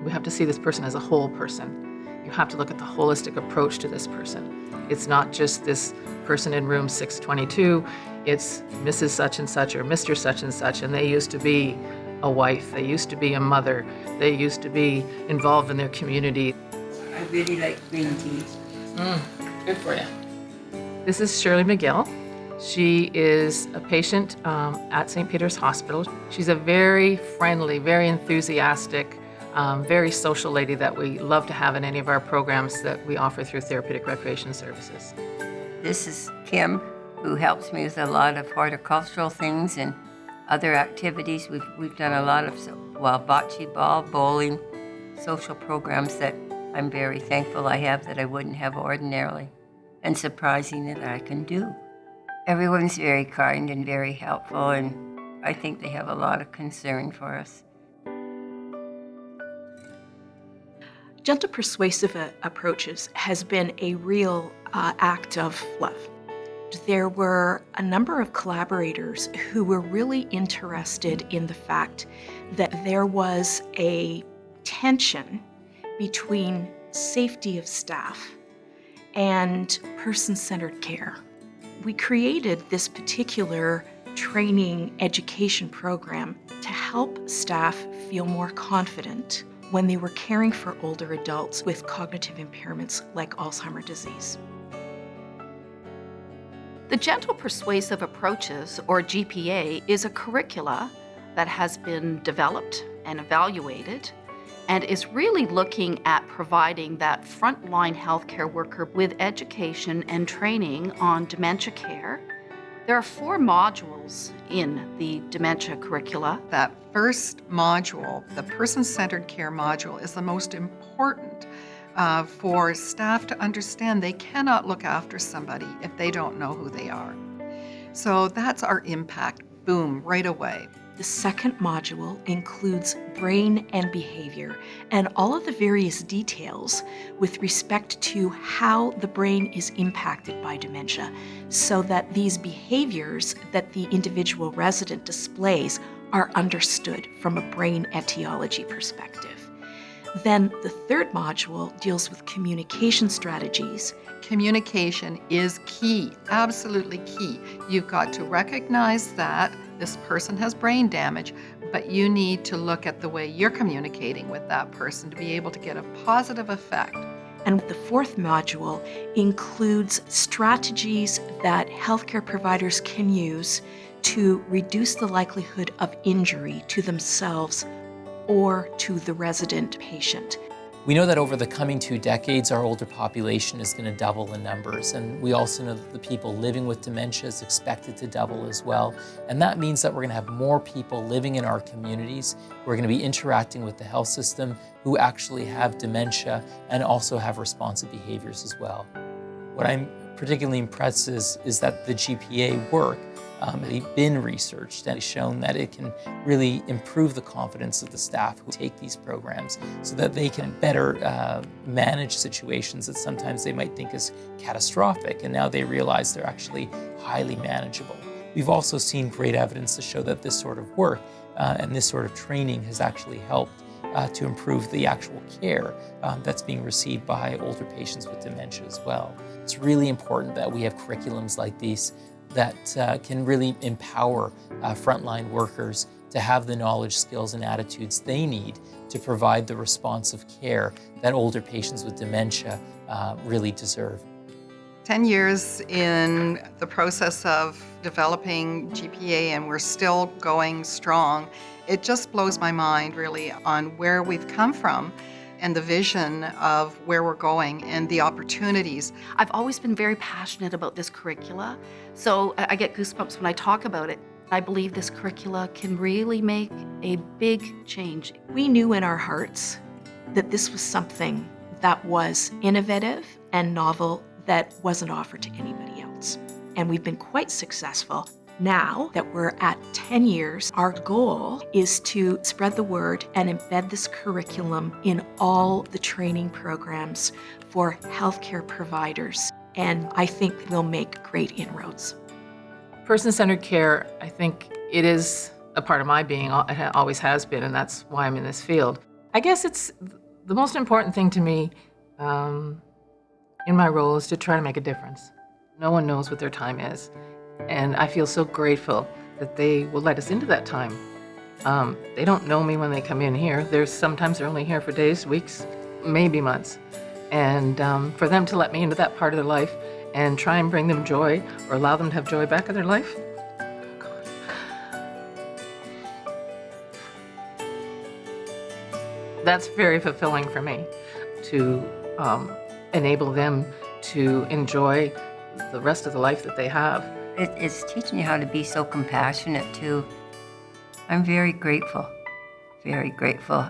We have to see this person as a whole person. You have to look at the holistic approach to this person. It's not just this person in room 622, it's Mrs. such and such or Mr. such and such, and they used to be a wife, they used to be a mother, they used to be involved in their community. I really like green tea. Good for you. This is Shirley Mcgill. She is a patient at St. Peter's Hospital. She's a very friendly, very enthusiastic, very social lady that we love to have in any of our programs that we offer through Therapeutic Recreation Services. This is Kim, who helps me with a lot of horticultural things and other activities. We've done a lot of bocce ball, bowling, social programs that I'm very thankful I have that I wouldn't have ordinarily, and surprising that I can do. Everyone's very kind and very helpful, and I think they have a lot of concern for us. Gentle Persuasive Approaches has been a real act of love. There were a number of collaborators who were really interested in the fact that there was a tension between safety of staff and person-centered care. We created this particular training education program to help staff feel more confident when they were caring for older adults with cognitive impairments like Alzheimer's disease. The Gentle Persuasive Approaches, or GPA, is a curricula that has been developed and evaluated and is really looking at providing that frontline healthcare worker with education and training on dementia care. There are 4 modules in the dementia curricula. That first module, the person-centered care module, is the most important for staff to understand they cannot look after somebody if they don't know who they are. So that's our impact, boom, right away. The second module includes brain and behavior and all of the various details with respect to how the brain is impacted by dementia, so that these behaviors that the individual resident displays are understood from a brain etiology perspective. Then the third module deals with communication strategies. Communication is key, absolutely key. You've got to recognize that this person has brain damage, but you need to look at the way you're communicating with that person to be able to get a positive effect. And the fourth module includes strategies that healthcare providers can use to reduce the likelihood of injury to themselves or to the resident patient. We know that over the coming 2 decades, our older population is going to double in numbers, and we also know that the people living with dementia is expected to double as well. And that means that we're going to have more people living in our communities who are going to be interacting with the health system who actually have dementia and also have responsive behaviors as well. What I'm particularly impressed is that the GPA work has been researched and shown that it can really improve the confidence of the staff who take these programs so that they can better manage situations that sometimes they might think is catastrophic, and now they realize they're actually highly manageable. We've also seen great evidence to show that this sort of work and this sort of training has actually helped to improve the actual care that's being received by older patients with dementia as well. It's really important that we have curriculums like these that can really empower frontline workers to have the knowledge, skills, and attitudes they need to provide the responsive care that older patients with dementia really deserve. 10 years in the process of developing GPA, and we're still going strong. It just blows my mind really on where we've come from and the vision of where we're going and the opportunities. I've always been very passionate about this curricula, so I get goosebumps when I talk about it. I believe this curricula can really make a big change. We knew in our hearts that this was something that was innovative and novel that wasn't offered to anybody else. And we've been quite successful. Now that we're at 10 years, our goal is to spread the word and embed this curriculum in all the training programs for healthcare providers. And I think we'll make great inroads. Person-centered care, I think it is a part of my being. It always has been, and that's why I'm in this field. I guess it's the most important thing to me in my role is to try to make a difference. No one knows what their time is, and I feel so grateful that they will let us into that time. They don't know me when they come in here. Sometimes they're only here for days, weeks, maybe months. And for them to let me into that part of their life and try and bring them joy or allow them to have joy back in their life, that's very fulfilling for me, to enable them to enjoy the rest of the life that they have. It's teaching you how to be so compassionate too. I'm very grateful, very grateful.